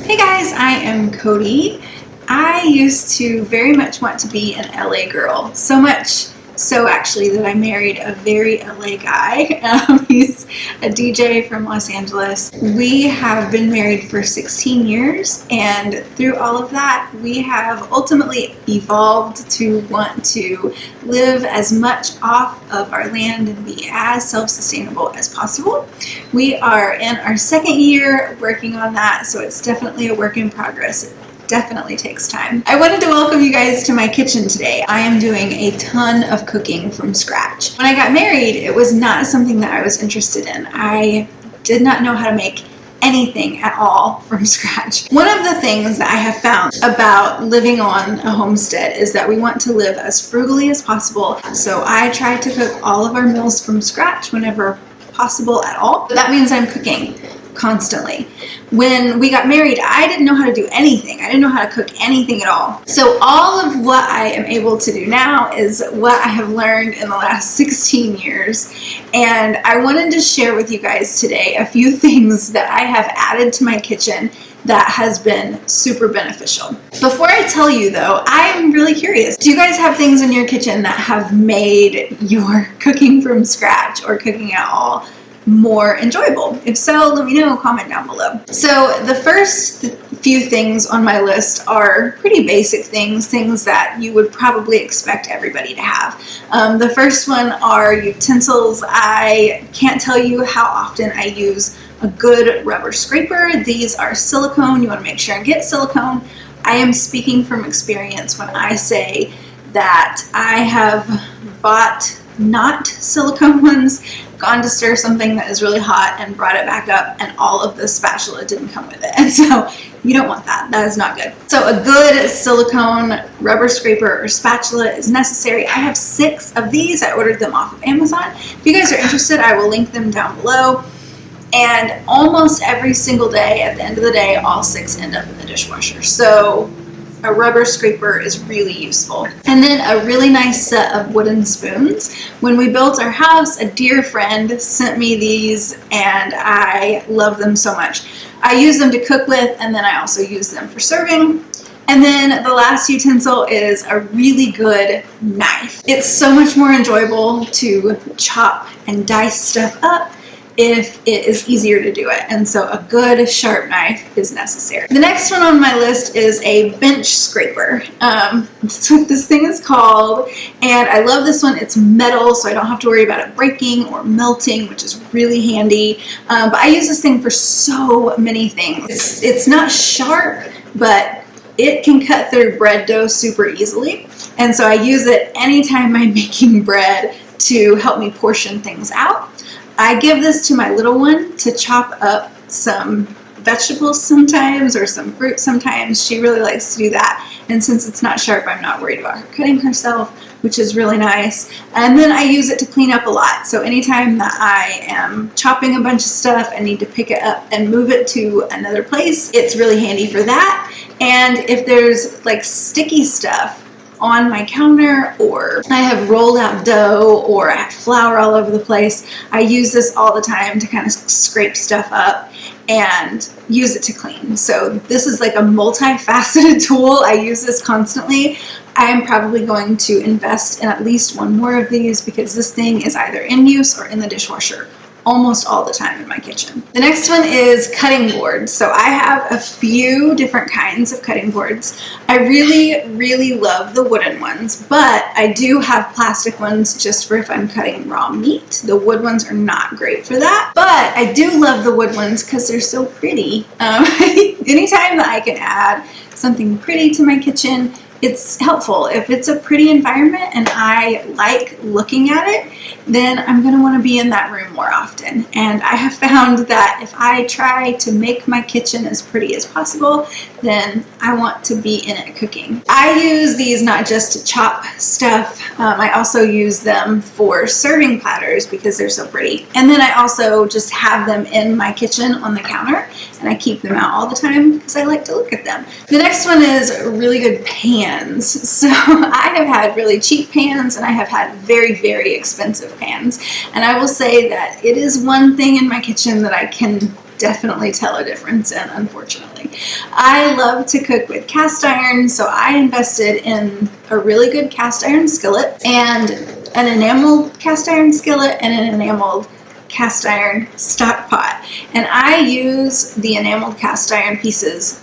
Hey guys, I am Cody. I used to very much want to be an LA girl. So much so actually that I married a very LA guy. He's a DJ from Los Angeles. We have been married for 16 years, and through all of that we have ultimately evolved to want to live as much off of our land and be as self-sustainable as possible. We are in our second year working on that, so it's definitely a work in progress. Definitely takes time. I wanted to welcome you guys to my kitchen today. I am doing a ton of cooking from scratch. When I got married, it was not something that I was interested in. I did not know how to make anything at all from scratch. One of the things that I have found about living on a homestead is that we want to live as frugally as possible. So I try to cook all of our meals from scratch whenever possible at all. That means I'm cooking constantly. When we got married, I didn't know how to do anything. I didn't know how to cook anything at all. So all of what I am able to do now is what I have learned in the last 16 years. And I wanted to share with you guys today a few things that I have added to my kitchen that has been super beneficial. Before I tell you though, I am really curious. Do you guys have things in your kitchen that have made your cooking from scratch or cooking at all more enjoyable? If so, let me know, comment down below. So the first few things on my list are pretty basic things that you would probably expect everybody to have. The first one are utensils. I can't tell you how often I use a good rubber scraper. These are silicone. You want to make sure and get silicone. I am speaking from experience when I say that I have bought not silicone ones, gone to stir something that is really hot and brought it back up, and all of the spatula didn't come with it. And so you don't want that. That is not good. So a good silicone rubber scraper or spatula is necessary. I have 6 of these. I ordered them off of Amazon. If you guys are interested, I will link them down below. And almost every single day, at the end of the day, all 6 end up in the dishwasher. So a rubber scraper is really useful. And then a really nice set of wooden spoons. When we built our house, a dear friend sent me these and I love them so much. I use them to cook with, and then I also use them for serving. And then the last utensil is a really good knife. It's so much more enjoyable to chop and dice stuff up if it is easier to do it, and so a good sharp knife is necessary. The next one on my list is a bench scraper. That's what this thing is called, and I love this one. It's metal, so I don't have to worry about it breaking or melting, which is really handy. But I use this thing for so many things. It's not sharp, but it can cut through bread dough super easily, and so I use it anytime I'm making bread to help me portion things out. I give this to my little one to chop up some vegetables sometimes or some fruit sometimes. She really likes to do that, and since it's not sharp, I'm not worried about her cutting herself, which is really nice. And then I use it to clean up a lot. So anytime that I am chopping a bunch of stuff and need to pick it up and move it to another place, it's really handy for that. And if there's like sticky stuff on my counter, or I have rolled out dough, or I have flour all over the place, I use this all the time to kind of scrape stuff up and use it to clean. So this is like a multifaceted tool. I use this constantly. I am probably going to invest in at least one more of these because this thing is either in use or in the dishwasher almost all the time in my kitchen. The next one is cutting boards. So I have a few different kinds of cutting boards. I really love the wooden ones, but I do have plastic ones just for if I'm cutting raw meat. The wood ones are not great for that, but I do love the wood ones because they're so pretty. Anytime that I can add something pretty to my kitchen, it's helpful. If it's a pretty environment and I like looking at it, then I'm going to want to be in that room more often. And I have found that if I try to make my kitchen as pretty as possible, then I want to be in it cooking. I use these not just to chop stuff, I also use them for serving platters because they're so pretty. And then I also just have them in my kitchen on the counter, and I keep them out all the time because I like to look at them. The next one is really good pans. So I have had really cheap pans and I have had very expensive pans, and I will say that it is one thing in my kitchen that I can definitely tell a difference in, unfortunately. I love to cook with cast iron, so I invested in a really good cast iron skillet and an enameled cast iron skillet and an enameled cast iron stock pot. And I use the enameled cast iron pieces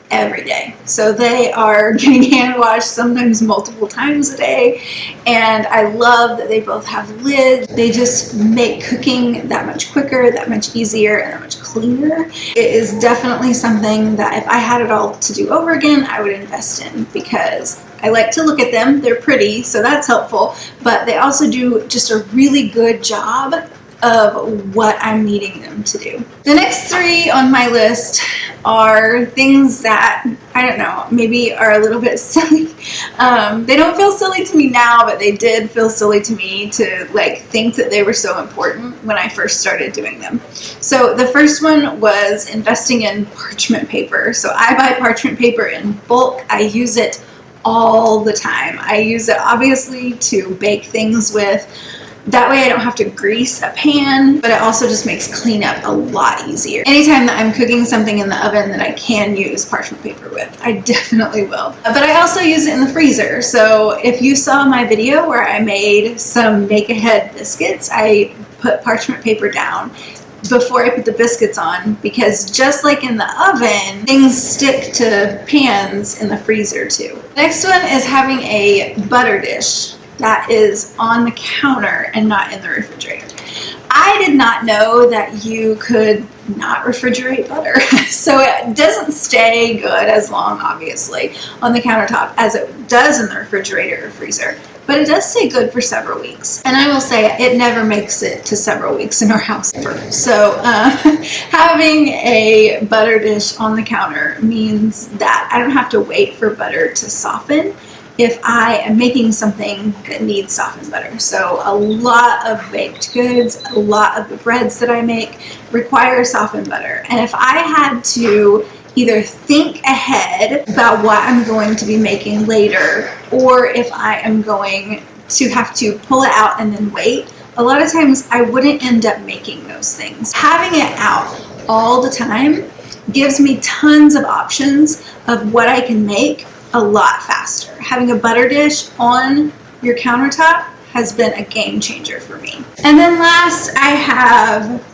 every day. So they are getting hand washed sometimes multiple times a day, and I love that they both have lids. They just make cooking that much quicker, that much easier, and that much cleaner. It is definitely something that if I had it all to do over again, I would invest in, because I like to look at them. They're pretty, so that's helpful, but they also do just a really good job of what I'm needing them to do. The next three on my list are things that, I don't know, maybe are a little bit silly. They don't feel silly to me now, but they did feel silly to me to like think that they were so important when I first started doing them. So the first one was investing in parchment paper. So I buy parchment paper in bulk. I use it all the time. I use it obviously to bake things with. That way I don't have to grease a pan, but it also just makes cleanup a lot easier. Anytime that I'm cooking something in the oven that I can use parchment paper with, I definitely will. But I also use it in the freezer. So if you saw my video where I made some make-ahead biscuits, I put parchment paper down before I put the biscuits on, because just like in the oven, things stick to pans in the freezer too. Next one is having a butter dish that is on the counter and not in the refrigerator. I did not know that you could not refrigerate butter. So it doesn't stay good as long, obviously, on the countertop as it does in the refrigerator or freezer, but it does stay good for several weeks. And I will say it never makes it to several weeks in our house ever. So having a butter dish on the counter means that I don't have to wait for butter to soften if I am making something that needs softened butter. So a lot of baked goods, a lot of the breads that I make require softened butter. And if I had to either think ahead about what I'm going to be making later, or if I am going to have to pull it out and then wait, a lot of times I wouldn't end up making those things. Having it out all the time gives me tons of options of what I can make a lot faster. Having a butter dish on your countertop has been a game changer for me. And then last, I have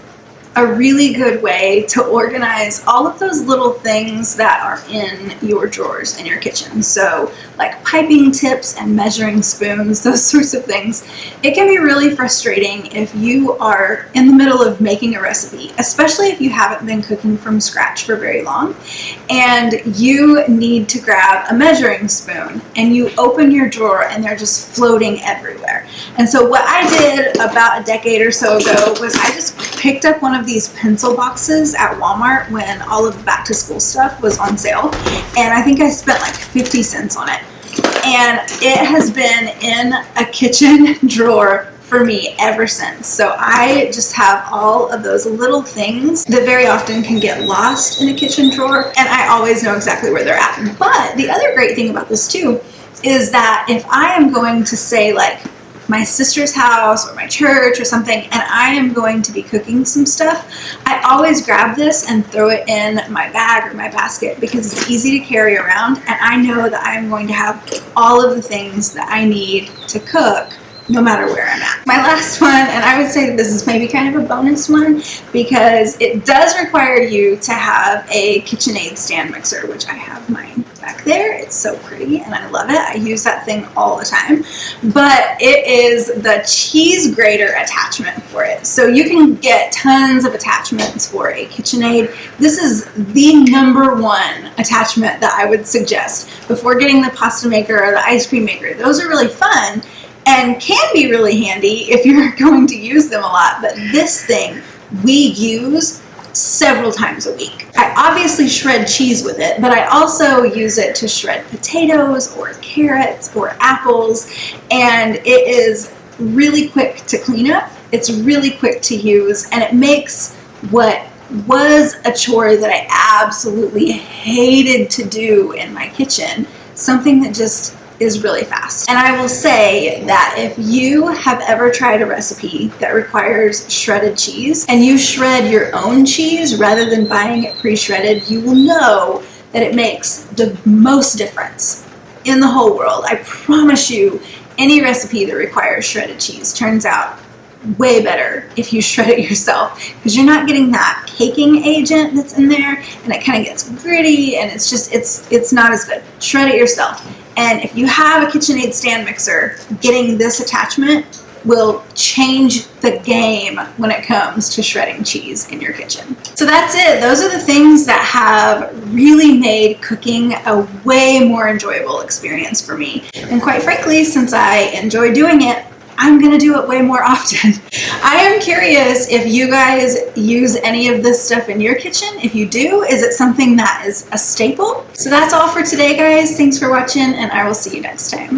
a really good way to organize all of those little things that are in your drawers in your kitchen. So like piping tips and measuring spoons, those sorts of things. It can be really frustrating if you are in the middle of making a recipe, especially if you haven't been cooking from scratch for very long, and you need to grab a measuring spoon and you open your drawer and they're just floating everywhere. And so what I did about a decade or so ago was I just picked up one of these pencil boxes at Walmart when all of the back to school stuff was on sale, and I think I spent like 50 cents on it, and it has been in a kitchen drawer for me ever since. So I just have all of those little things that very often can get lost in a kitchen drawer, and I always know exactly where they're at. But the other great thing about this too is that if I am going to say like my sister's house or my church or something, and I am going to be cooking some stuff, I always grab this and throw it in my bag or my basket because it's easy to carry around, and I know that I am going to have all of the things that I need to cook no matter where I'm at. My last one, and I would say that this is maybe kind of a bonus one because it does require you to have a Kitchenaid stand mixer, which I have mine back there. It's so pretty and I love it. I use that thing all the time. But it is the cheese grater attachment for it. So you can get tons of attachments for a Kitchenaid. This is the #1 attachment that I would suggest before getting the pasta maker or the ice cream maker. Those are really fun and can be really handy if you're going to use them a lot, but this thing we use several times a week. I obviously shred cheese with it, but I also use it to shred potatoes or carrots or apples, and it is really quick to clean up, it's really quick to use, and it makes what was a chore that I absolutely hated to do in my kitchen something that just is really fast. And I will say that if you have ever tried a recipe that requires shredded cheese and you shred your own cheese rather than buying it pre-shredded, you will know that it makes the most difference in the whole world. I promise you, any recipe that requires shredded cheese turns out way better if you shred it yourself, because you're not getting that caking agent that's in there, and it kind of gets gritty, and it's just, it's not as good. Shred it yourself. And if you have a Kitchenaid stand mixer, getting this attachment will change the game when it comes to shredding cheese in your kitchen. So that's it. Those are the things that have really made cooking a way more enjoyable experience for me. And quite frankly, since I enjoy doing it, I'm gonna do it way more often. I am curious if you guys use any of this stuff in your kitchen. If you do, is it something that is a staple? So that's all for today, guys. Thanks for watching, and I will see you next time.